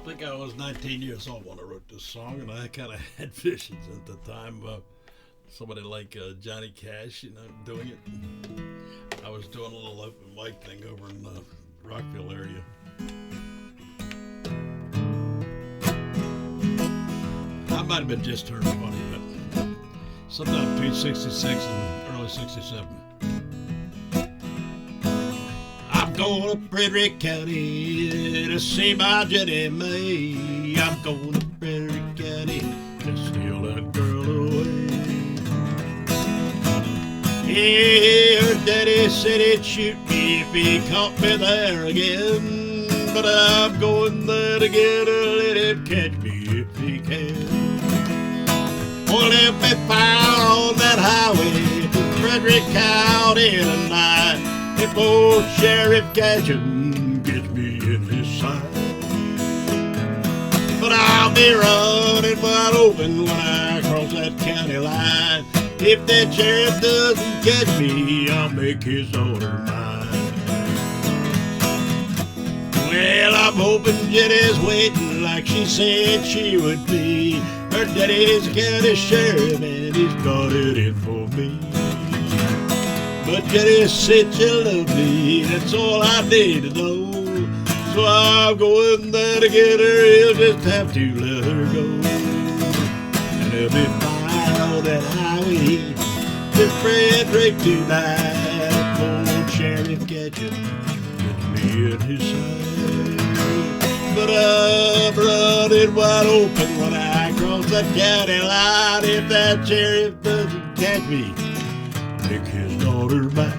think I was 19 years old when I wrote this song, and I kind of had visions at the time of somebody like Johnny Cash, doing it. I was doing a little open mic thing over in the Rockville area. I might have been just turned 20, but sometime between 66 and early 67. I'm going to Frederick County to see my Jenny May. I'm going to Frederick County to steal that girl away. Yeah, her daddy said he'd shoot me if he caught me there again. But I'm going there to get her, let him catch me if he can. Well, if we fire on that highway to Frederick County tonight, if old Sheriff Gadget gets me in his sight. But I'll be running wide open when I cross that county line. If that sheriff doesn't catch me, I'll make his daughter mine. Well, I'm hoping Jenny's waiting like she said she would be. Her daddy's a county sheriff and he's got it in for me. But Jenny said she loved me, that's all I need to know. So I'm going there to get her, he'll just have to let her go. And there'll be fire on that highway to Frederick tonight. Old Sheriff Gadget gets me in his sight. But I'm running wide open when I cross that county line. If that sheriff doesn't catch me, make his daughter mine.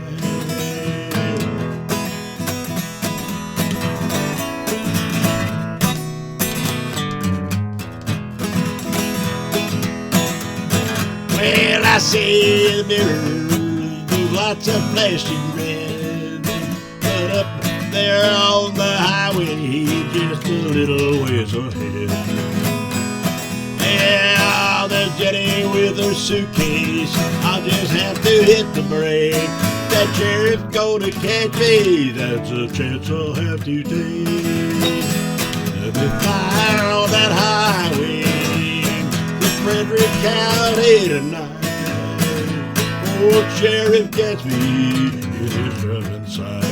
Well, I see the mirrors do lots of flashing red, but up there on the highway, just a little ways ahead. Yeah, there's Jenny with her suitcase. I'll just have to hit the brake. That sheriff's gonna catch me, that's a chance I'll have to take. There'll be fire on that highway to Frederick County tonight. Old sheriff gets me in his driving side.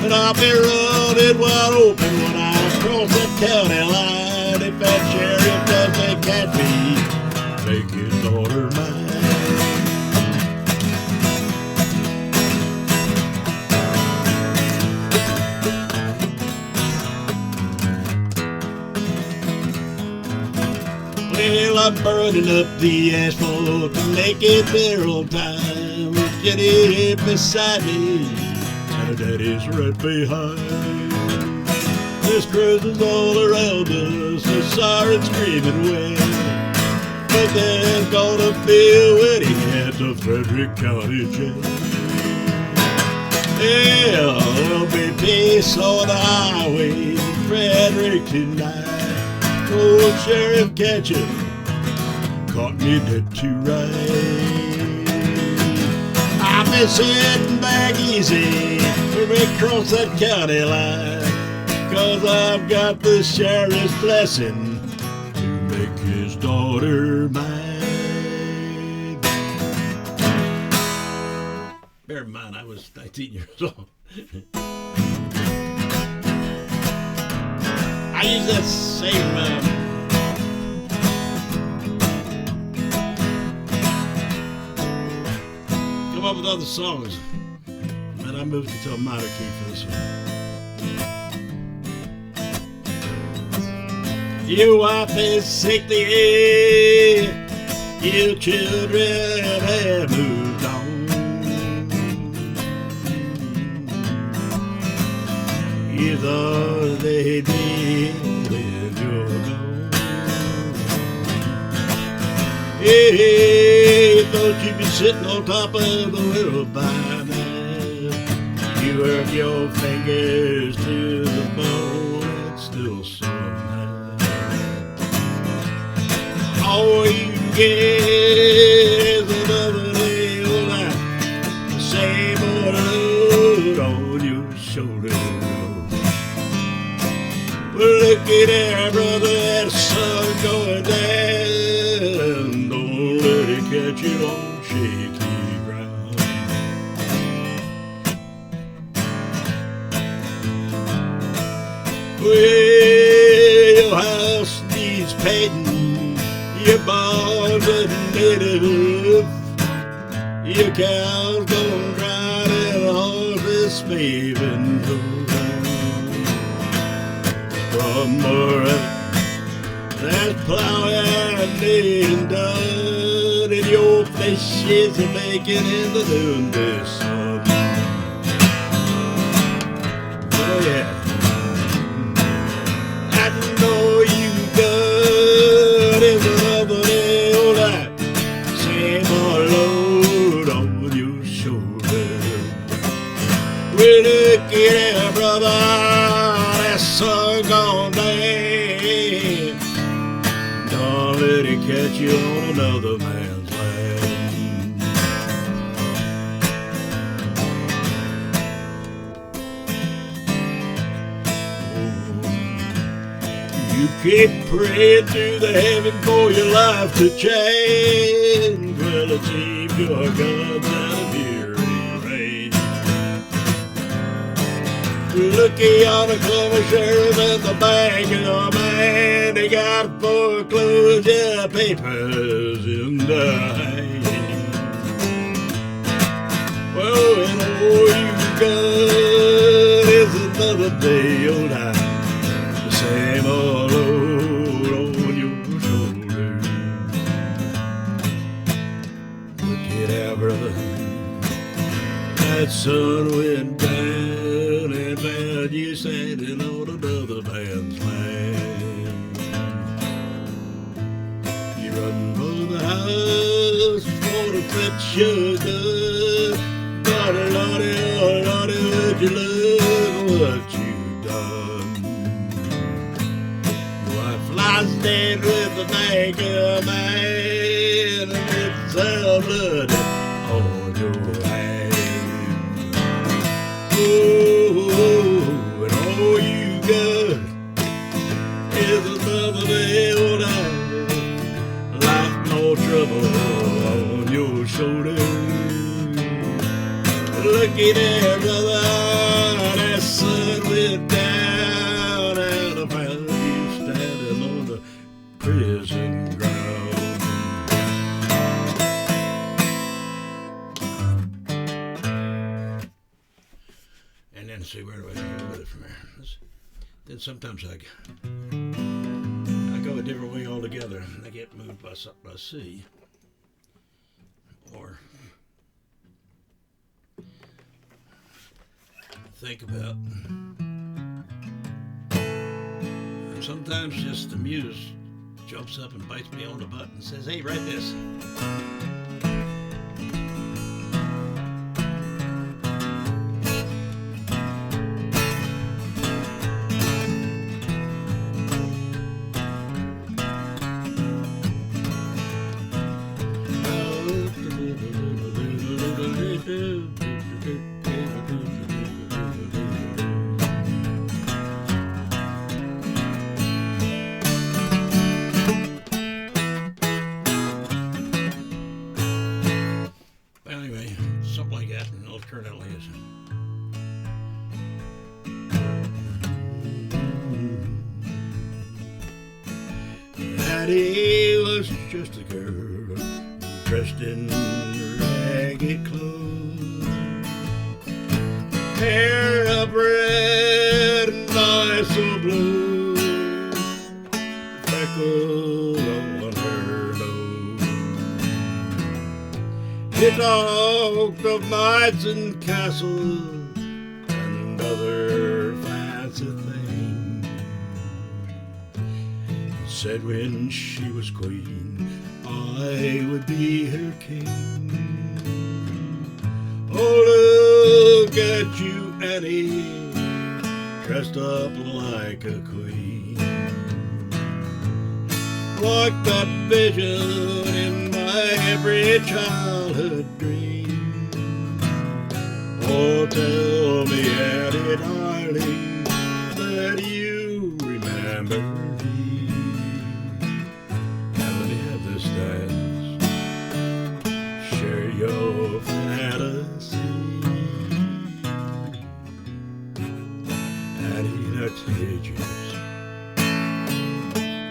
And I'll be running wide open when I cross that county line. If that sheriff doesn't catch me, make his daughter mine. Well, I'm burning up the asphalt to make it there on time. With Jenny beside me, her daddy's right behind. There's cruisers all around us, the sirens screaming well. But there's gonna be a wedding at the Frederick County Jail. Yeah, there'll be peace on the highway to Frederick tonight. Old Sheriff Gadget caught me dead to right. I've been sitting back easy when we cross that county line, 'cause I've got the sheriff's blessing to make his daughter mine. Bear in mind, I was 19 years old. I use that same come up with other songs, and I moved into a minor key for this one. Your wife is sickly, your children have moved on. You thought they'd be with your gone. Hey, you thought you'd be sitting on top of the world by now. You work your fingers to the bone and still somehow all you can get is another day of life, the same old load on your shoulder. looky there, brother, that sun going down. Don't let it catch you on shaky ground. Well, your house needs painting, your barns are native, your cows don't dry, and the horses spavin' from Orangatan. That's plowing and being done, and your fishes are making in the noonday sun. Oh yeah, I know you got is another day old life, same old load on your shoulder. Well, look at brother, that sun gone down. Don't let it catch you on another man's land. You keep praying to the heaven for your life to change. Well, it seems your God's out of here range. Looky on the corner sheriff at the bank, oh man, they got foreclosure papers in the hand. Well, and all you got is another day old life, the same old load on your shoulder. Look at that, brother, that sun went down and found you standing on another man's land. You run for the house for the fetch sugar, but Lordy, oh Lordy, would you look what you done? Your wife lies dead with the banker man, and it's all blood on your hand. Oh, and all you got is another day old life, life no trouble on your shoulder. Looky there, brother, that sun went down, and I found you standing on the prison ground. And then see, where do I go with it from there? Then sometimes I go a different way altogether. I get moved by something I see, or think about. And sometimes just the muse jumps up and bites me on the butt and says, hey, write this. Anyway, something like that, and it'll turn out like this. Hattie was just a girl dressed in ragged clothes, hair of red and eyes so blue, freckles on her nose. He talked of knights and castles and other fancy things. Said when she was queen, I would be her king. Oh, look at you, Annie, dressed up like a queen, like that vision in my every childhood dream. Oh, tell me, Annie, darling, that you remember contagious,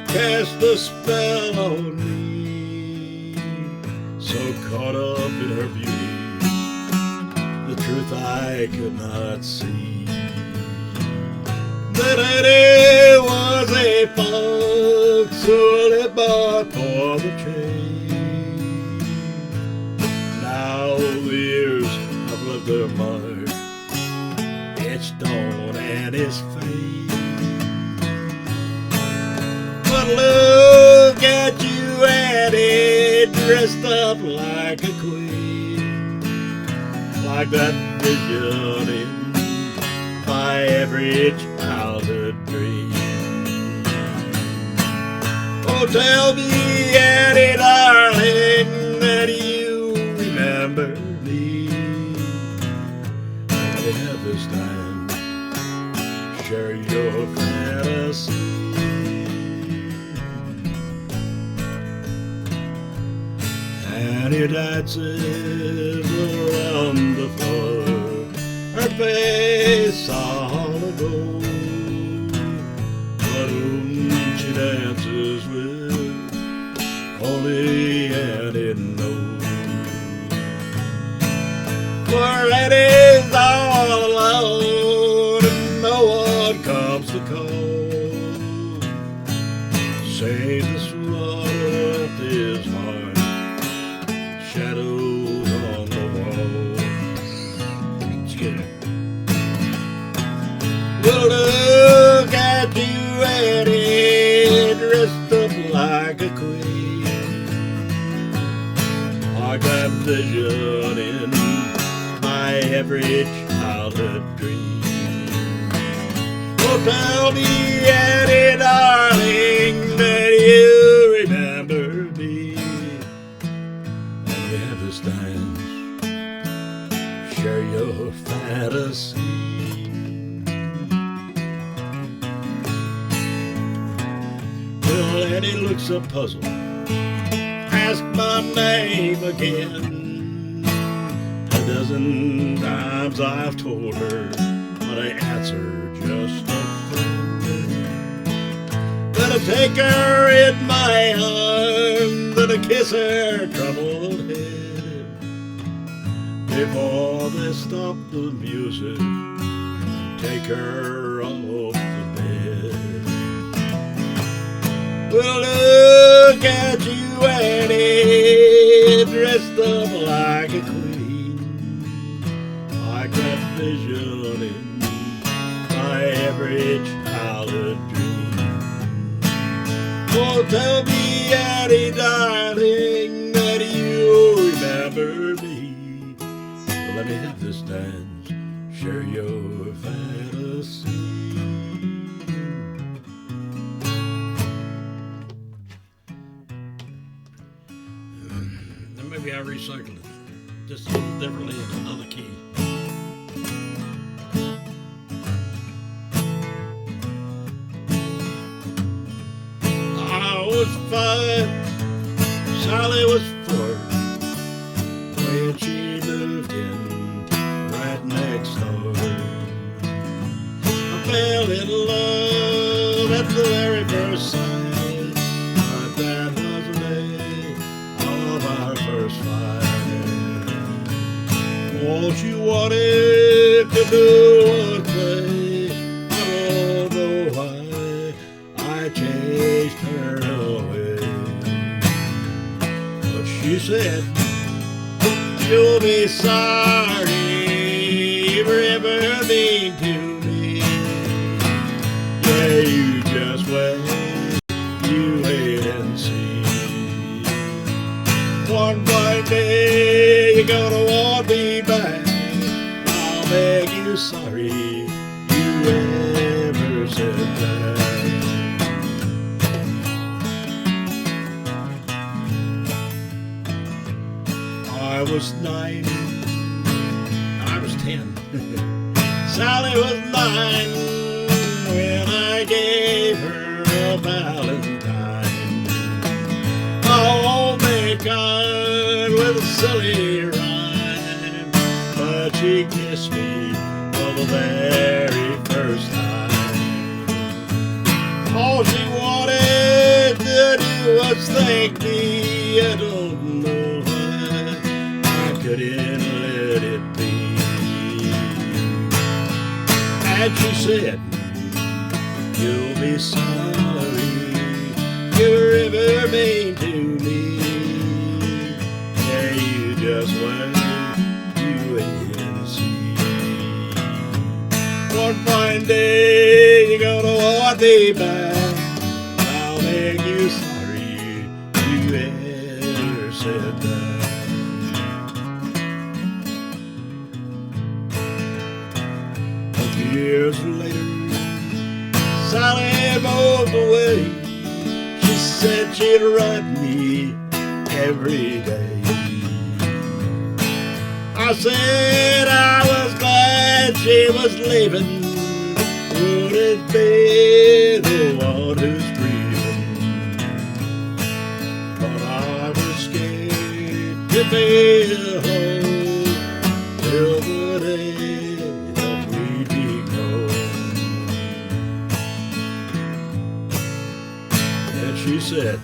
cast a spell on me. So caught up in her beauty, the truth I could not see. That lady was a fox who lived but for the trade. Now the years have left their mark, it's dawn and it's fade. But look at you, Annie, dressed up like a queen, like that vision in my every childhood dream. Oh, tell me, Annie, darling, that you remember me. And we have this time, share your fantasy. Annie dances around the floor, her face all aglow. But whom she dances with, only Annie knows. For Annie's all alone, and no one comes to call. Save the slaughter of his heart, shadows on the wall. Well, look at you, Annie, dressed up like a queen, like that vision in my every childhood dream. Well, tell me, Annie, darling, that you remember me. And we have this dance, share your fantasy. Well, Annie looks so puzzled, ask my name again. A dozen times I've told her, but I answer just a friend. Then I take her in my arms and I kiss her troubled head. Before they stop the music, take her off the bed. Well, look at you, Annie, dressed up like a queen, like that vision in my every childhood dream. Oh, tell me, Annie, darling, that you remember me. Well, let me have this dance, share your fantasy. Maybe I recycled it just a little differently in another key. I was 5, Sally was 4, when she moved in right next door. I fell in love at the very first sight, but that was the day of our first fight. All she wanted to do was play. I don't know why I chased her away, but she said, you'll be sorry for ever being to me. Yeah, you just wait, you wait and see. One fine day you're gonna want me back. I'll make you sorry you ever said that. I was 9, I was 10. Sally was 9 when I gave her a valentine. Oh, thank God, with a silly rhyme, but she kissed me for the very first time. All she wanted to do was thank me. I don't know why I couldn't let it be. And she said, you'll be sorry you're ever mean to me. Yeah, you just wait, you wait and see. One fine day you're gonna want me back. I'll make you sorry you ever said that. A few years later, Sally moved away. She said she'd write me every day. I said I was glad she was leaving. Would it be the one who's grieving? But I was scared to be alone till the day that we'd be gone. And she said,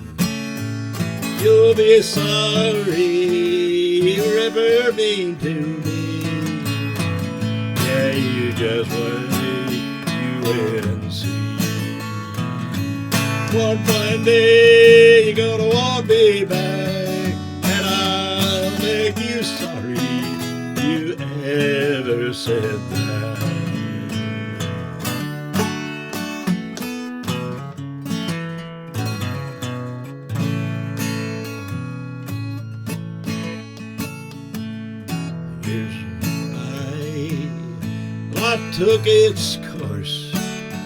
you'll be sorry you're ever mean to me. Yeah, you just wait and see. One fine day you're gonna want me back, and I'll make you sorry you ever said that. Life took its course.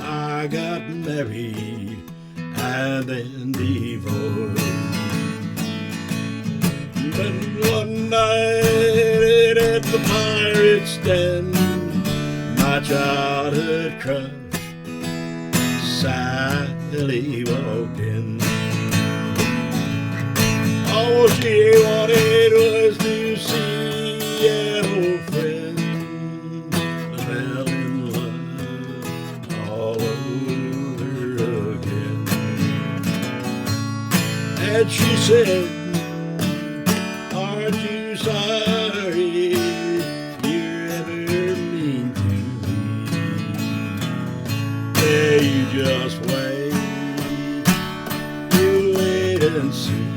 I got married and then divorced. Then one night at the Pirate's Den, my childhood crush Sally walked in. All she wanted was to see an old friend. Fell in love all over again. And she said, aren't you sorry you're ever mean to me? Yeah, you just wait, you wait and see.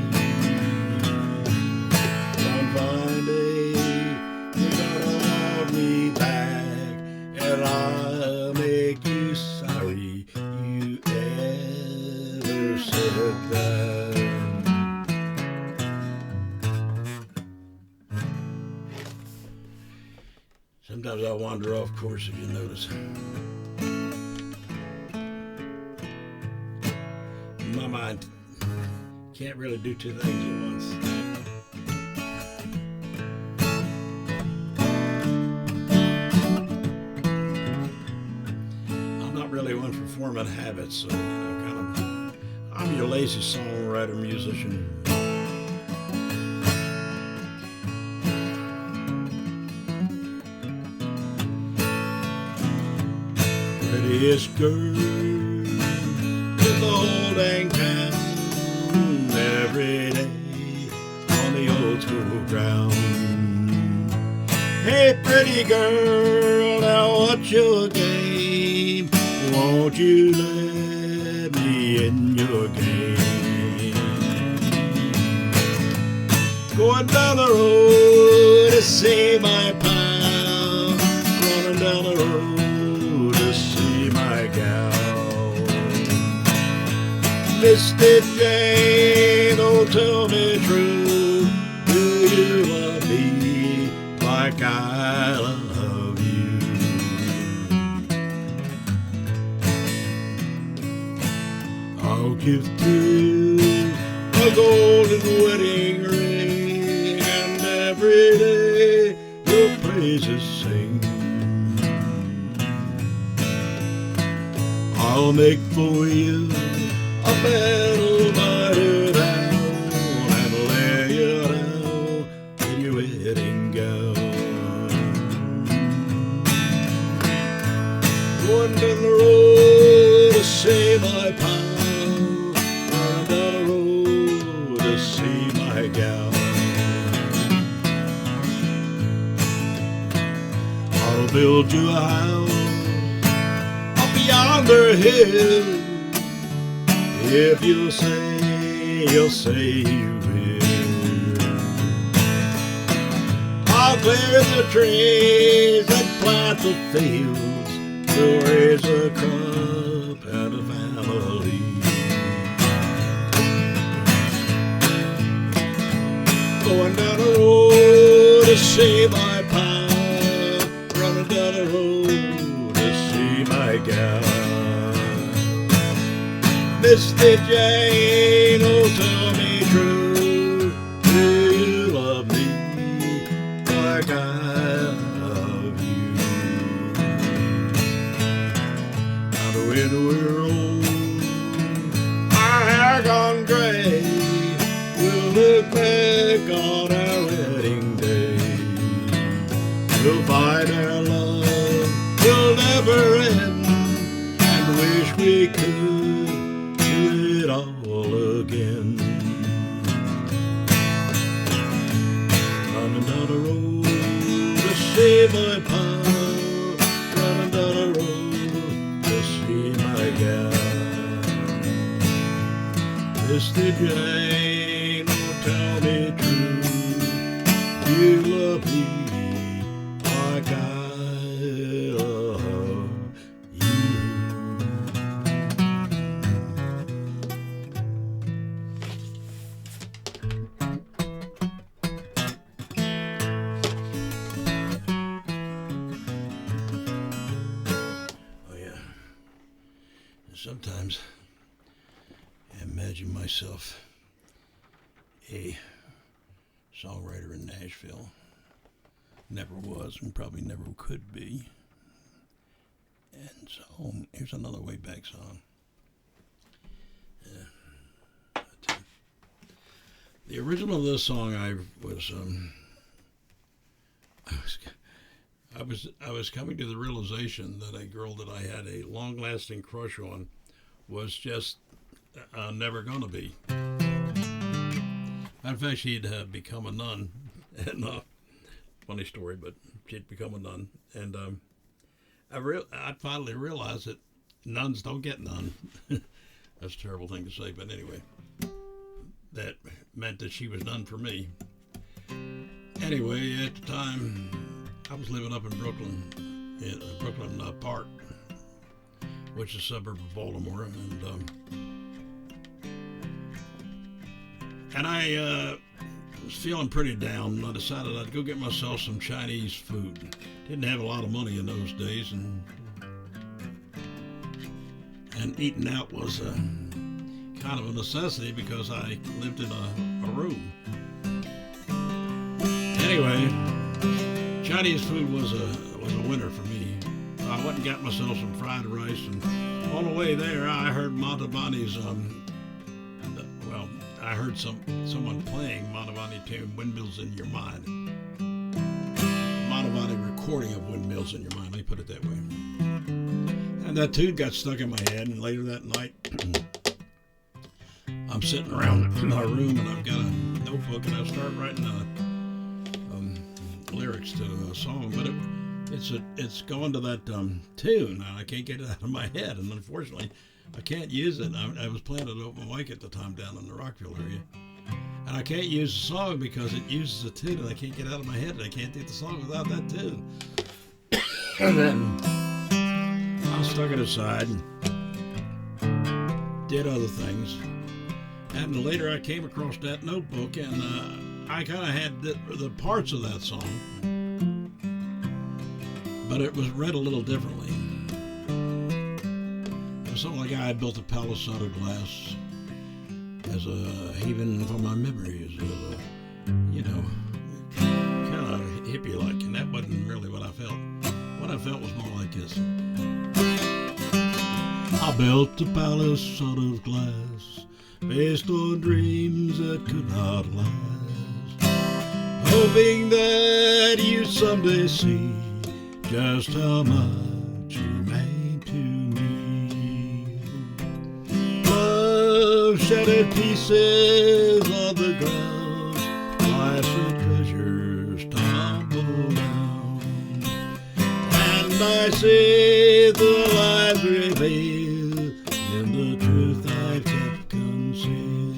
One fine day you're gonna want me back, and I'll make you sorry you ever said that. Sometimes I wander off course, if you notice. My mind can't really do two things at once. I'm not really one for forming habits, so I'm your lazy songwriter, musician. Prettiest girl in the whole dang town, every day on the old school ground. Hey, pretty girl, now what's your game? Won't you let me in your game? Going down the road to see my pal, running down the road to see my gal. Mr. Jane, oh tell me true, do you love me like I love you? I'll give to you a golden wedding ring, and every day your praises sing. I'll make for you a metal miter down and lay you down in your wedding gown. Going down the road to see my pal, build you a house up yonder hill. If you'll say you will. I'll clear the trees and plant the fields. We'll raise a crop and a family. Going down the road to see my pal, running down the road to see my gal. Misty Jane, oh tell me true, do you love me like I love you? Now the wind we're old, our hair gone gray, we'll look back on our wedding day. We'll find our love will never end, and wish we could do it all again. Running down the road to see my pal, running down the road to see my gal. Misty Jane, tell me true, you love me like I love you. Oh yeah. Sometimes I imagine myself a songwriter in Nashville. Never was and probably never could be. And so here's another way back song. The original of this song I was coming to the realization that a girl that I had a long-lasting crush on was just never gonna be. In fact, she'd become a nun, and funny story, but she'd become a nun, and I finally realized that nuns don't get none. That's a terrible thing to say, but anyway, that meant that she was done for me. Anyway, at the time, I was living up in Brooklyn, Brooklyn Park, which is a suburb of Baltimore, and I was feeling pretty down, and I decided I'd go get myself some Chinese food. Didn't have a lot of money in those days, and eating out was kind of a necessity because I lived in a room. Anyway, Chinese food was a winner for me. I went and got myself some fried rice, and on the way there, I heard Montavani's. I heard someone playing Montavani tune, "Windmills in Your Mind." Montavani recording of "Windmills in Your Mind." Let me put it that way. And that tune got stuck in my head, and later that night, I'm sitting around in my room, and I've got a notebook, and I start writing lyrics to a song, but it's going to that tune, and I can't get it out of my head, and unfortunately, I can't use it. I was playing at open mic at the time down in the Rockville area, and I can't use the song because it uses a tune, and I can't get it out of my head, and I can't do the song without that tune. And then I stuck it aside and did other things. And later I came across that notebook, and I kind of had the parts of that song, but it was read a little differently. It was something like I had built a palace out of glass as a haven for my memories, kind of hippie-like, and that wasn't really what I felt. What I felt was more like this. I built a palace out of glass, based on dreams that could not last, hoping that you someday see just how much you mean to me. Love shattered pieces on the ground, life's treasures tumble down, and I see the lies revealed in the truth I've kept concealed.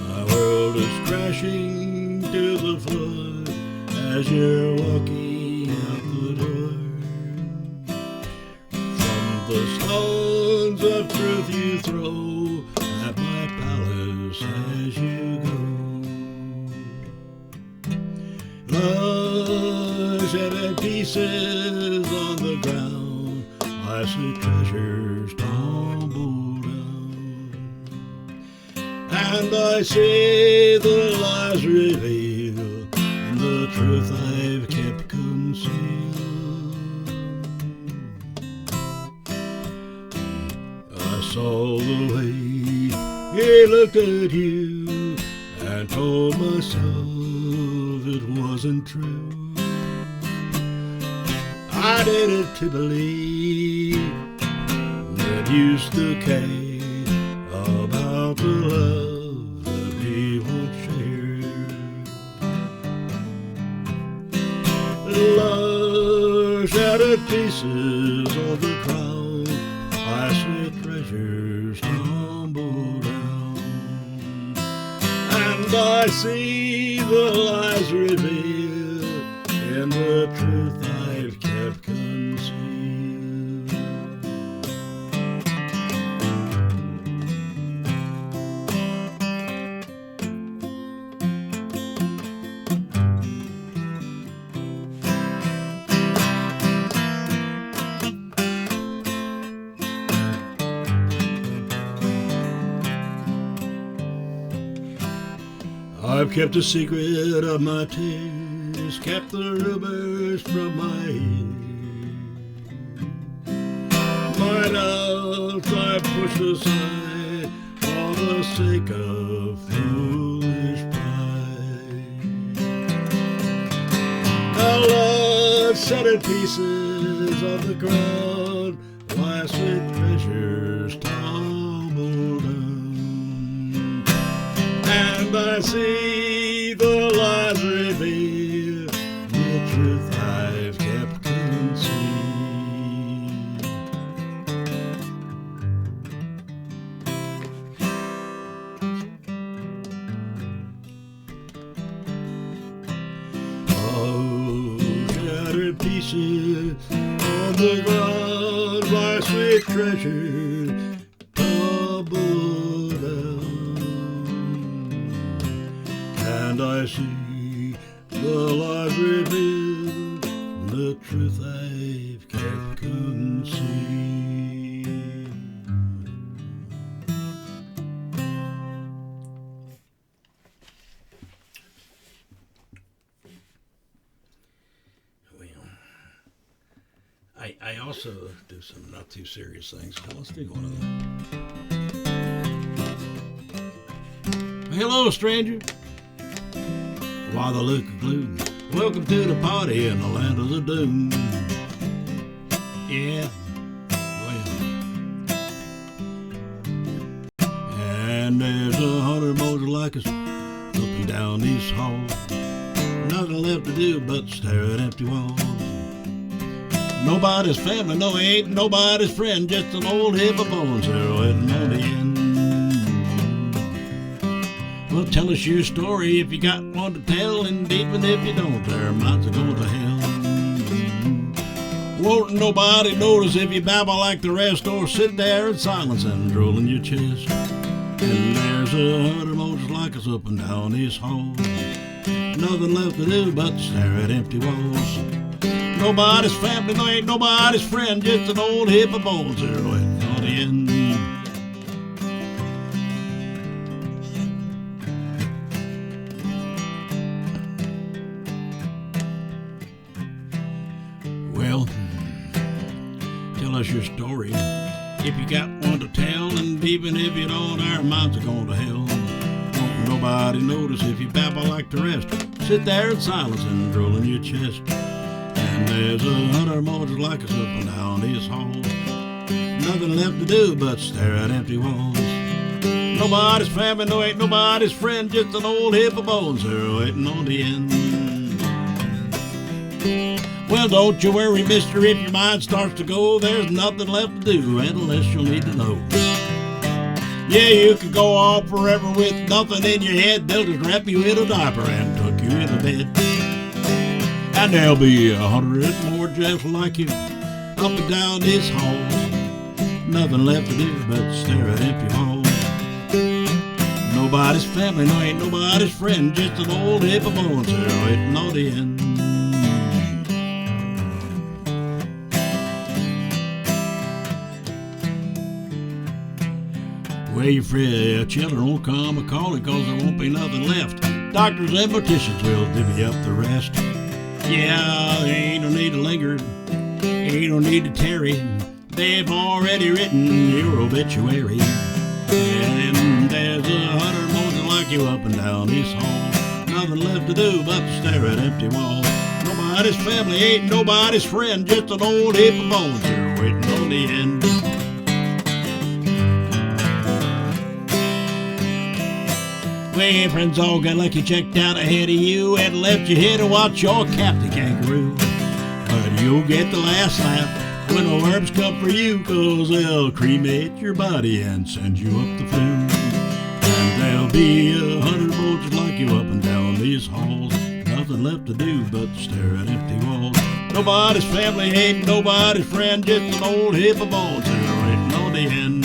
My world is crashing to the floor as you're walking out the door. From the stones of truth you throw at my palace as you go. Love shattered pieces on the ground, I see treasures tumble down, and I see the lies revealed and the truth I've kept concealed. I saw the way he looked at you and told myself it wasn't true. I did it to believe that you still care about the love that we won't share. Love shattered pieces on the ground, I see treasures tumble down, and I see the lies revealed in the truth I've kept concealed. I've kept a secret of my tears, kept the rumors from my ears. My doubts I pushed aside for the sake of foolish pride. Our love shattered pieces of the ground, why sweet treasures tumble down, and I see the lies revealed, the truth I've kept concealed. Oh, shattered pieces on the ground, my sweet treasure tumble down, and I see the lies revealed, the truth I've kept concealed. I also do some not too serious things. Let's do one of them. Hello, stranger. Why the look of gloom? Welcome to the party in the land of the doom. Yeah, well. And there's 100 more like us up and down these halls. Nothing left to do but stare at empty walls. Nobody's family, no, ain't nobody's friend, just an old heap of bones here waiting on the end. Well, tell us your story if you got one to tell, and even if you don't, their minds are going to hell. Won't nobody notice if you babble like the rest, or sit there in silence and drool in your chest. And there's 100 more just like us up and down these halls. Nothing left to do but stare at empty walls. Nobody's family, no, ain't nobody's friend, just an old heap of bones here waiting on the end. Well, tell us your story if you got one to tell, and even if you don't, our minds are going to hell. Won't nobody notice if you babble like the rest, sit there in silence and drool in your chest. And there's 100 more just like us up and down these halls. Nothing left to do but stare at empty walls. Nobody's family, no, ain't nobody's friend, just an old heap of bones here waiting on the end. Well, don't you worry, mister, if your mind starts to go, there's nothing left to do unless you'll need to know. Yeah, you could go on forever with nothing in your head. They'll just wrap you in a diaper and tuck you in the bed. And there'll be 100 more just like you up and down this hall. Nothing left to do but stare at empty walls. Nobody's family, no, ain't nobody's friend, just an old heap of bones here waiting on the end. Well, your children won't come a calling cause there won't be nothing left. Doctors and morticians will divvy up the rest. Yeah, there ain't no need to linger, ain't no need to tarry. They've already written your obituary. And there's 100 more that like you up and down this hall. Nothing left to do but to stare at empty walls. Nobody's family, ain't nobody's friend, just an old heap of bones here waiting on the end. Well, friends all got lucky checked out ahead of you and left you here to watch your captain kangaroo. But you'll get the last laugh when the worms come for you, cause they'll cremate your body and send you up the flue. And there'll be 100 more just like you up and down these halls. Nothing left to do but stare at empty walls. Nobody's family, ain't nobody's friend, just an old heap of bones here waiting on the end.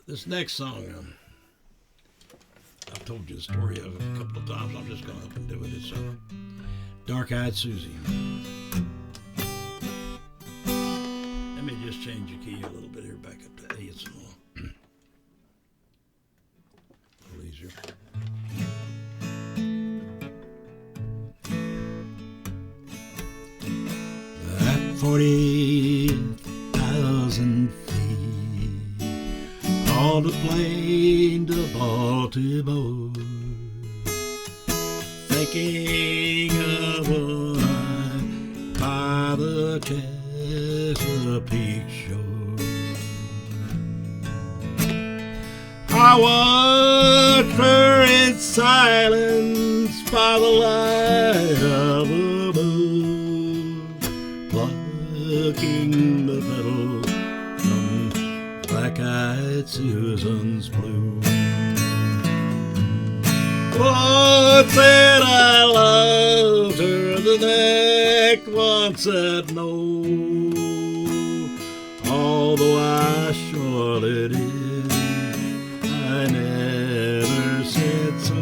This next song, I've told you the story of it a couple of times. I'm just going to up and do it. It's Dark-Eyed Susie. Let me just change the key a little bit here, back up to A. It's a little easier. At 40,000 on the plane to Baltimore, thinking of a night by the Chesapeake shore. I watched her in silence by the light of a moon, plucking the petals from Black-Eyed Susan's bloom. One said I loved her, the next one said no, although I surely did, I never said so.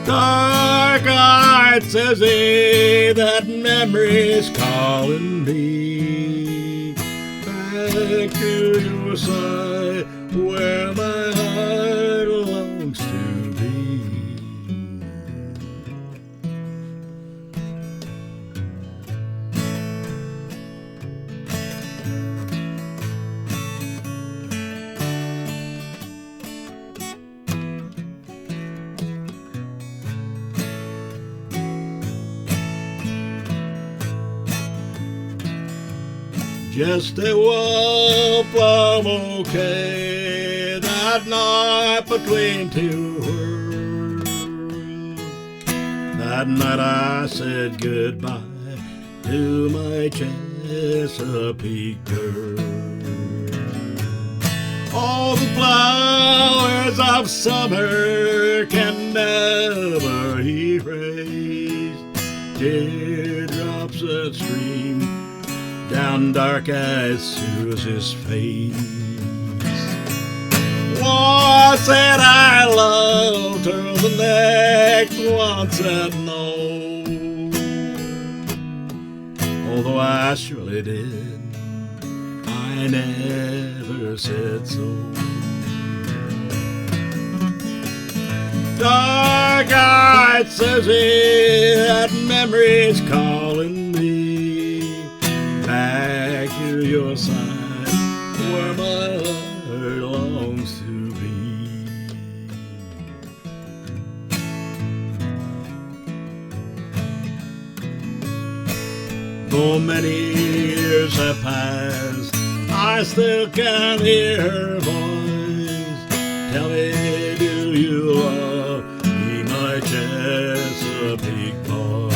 Dark-eyed Susie, that memory's calling me back to your side, where my heart longs to be. Just a wallplum bouquet that night between two worlds. That night I said goodbye to my Chesapeake girl. All the flowers of summer can never erase teardrops that stream down Dark-Eyed Susie's face. One said I loved her, the next one said no, although I surely did, I never said so. Dark-Eyed Susie, that memory's calling me back to your side, where my heart longs to be. Though many years have passed, I still can hear her voice. Tell me, do you love me, my Chesapeake boy?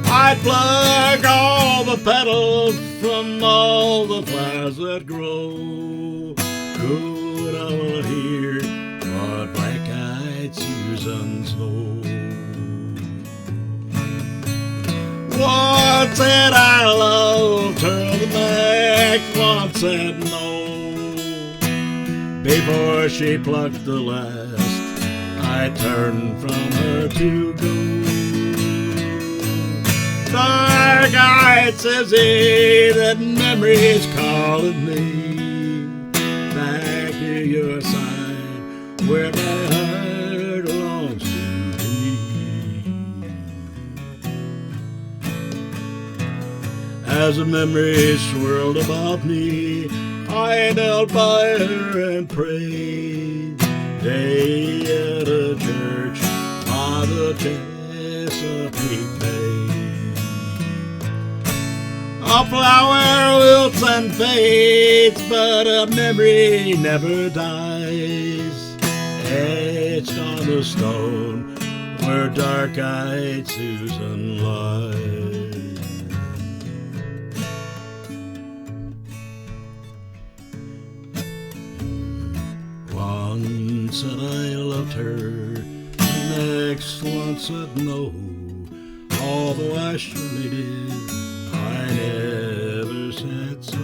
I'd pluck all the petals from all the flowers that grow. Could I hear what black-eyed Susan's know? Once said I loved her, the next one said no. Before she plucked the last, I turned from her to go. Dark-eyed says he that memory's calling me back to your side, where my heart longs to be. As the memories swirled about me, I knelt by her and prayed. Day at a church by the Chesapeake Bay. A flower wilts and fades, but a memory never dies. Etched on the stone where dark-eyed Susan lies. One said I loved her, the next one said no. Although I surely did, I never said so.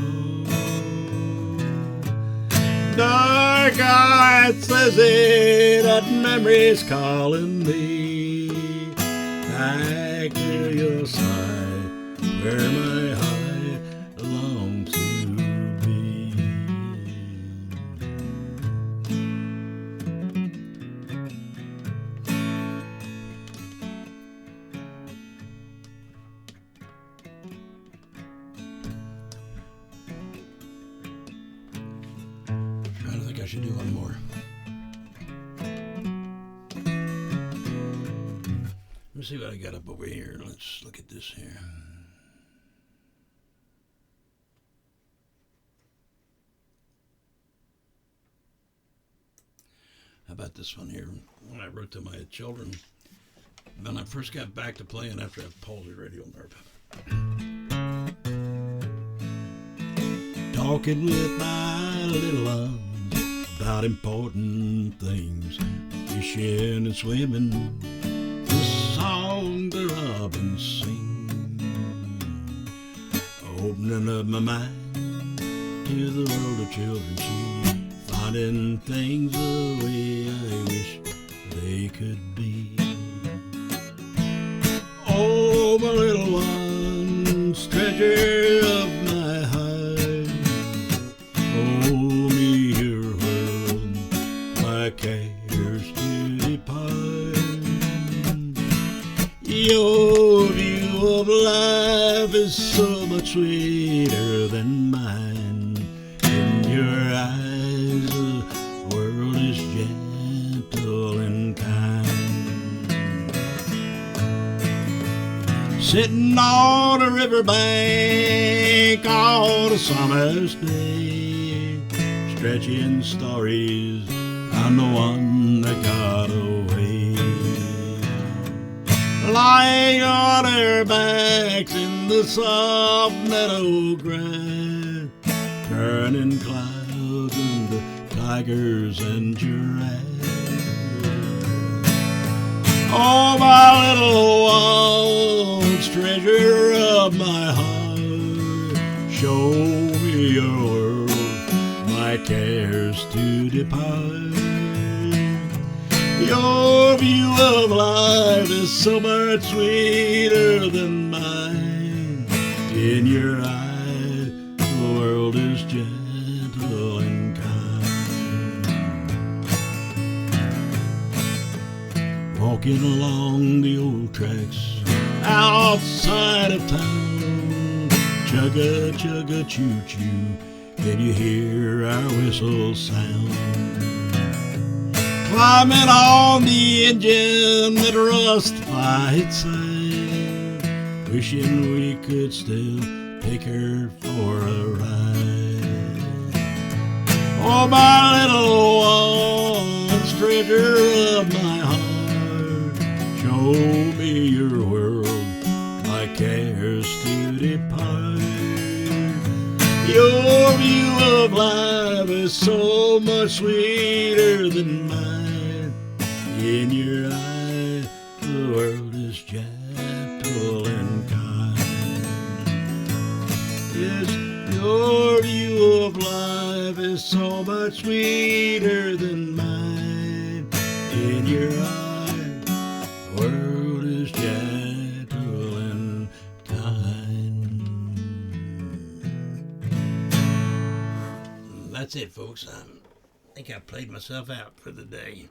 Dark-eyed says it, that memory's calling me back to your side, where my heart longs to be. I should do one more. Let's see what I got up over here. Let's look at this here. How about this one here? When I wrote to my children when I first got back to playing after I had palsy radial nerve. Talking with my little ones about important things, fishing and swimming, the song the robins sing, opening up my mind to the world of children. See, finding things the way I wish they could be. Oh, my little ones, treasure of my heart, hold me your world, my cares to depart. Your view of life is so much sweeter than mine. In your eyes, the world is gentle and kind. Sitting on a riverbank on a summer's day, stretching stories, I'm the one that got away. Lying on our backs in the soft meadow grass, turning clouds into tigers and giraffes. Oh, my little ones, treasure of my heart, show me your world, my cares to depart. Your view of life is so much sweeter than mine. In your eyes, the world is gentle and kind. Walking along the old tracks outside of town, chugga, chugga, choo, choo, can you hear our whistle sound? Climbing on the engine that rusts by its side, wishing we could still take her for a ride. Oh, my little one's treasure of my heart, show me your world, my cares to depart. Your view of life is so much sweeter than mine. In your eyes, the world is gentle and kind. Yes, your view of life is so much sweeter than mine. In your eyes, the world is gentle and kind. That's it, folks. I think I played myself out for the day.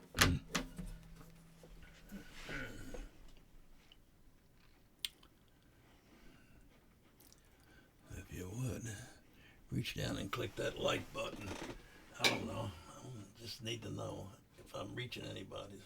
If you would, reach down and click that like button. I don't know. I just need to know if I'm reaching anybody's.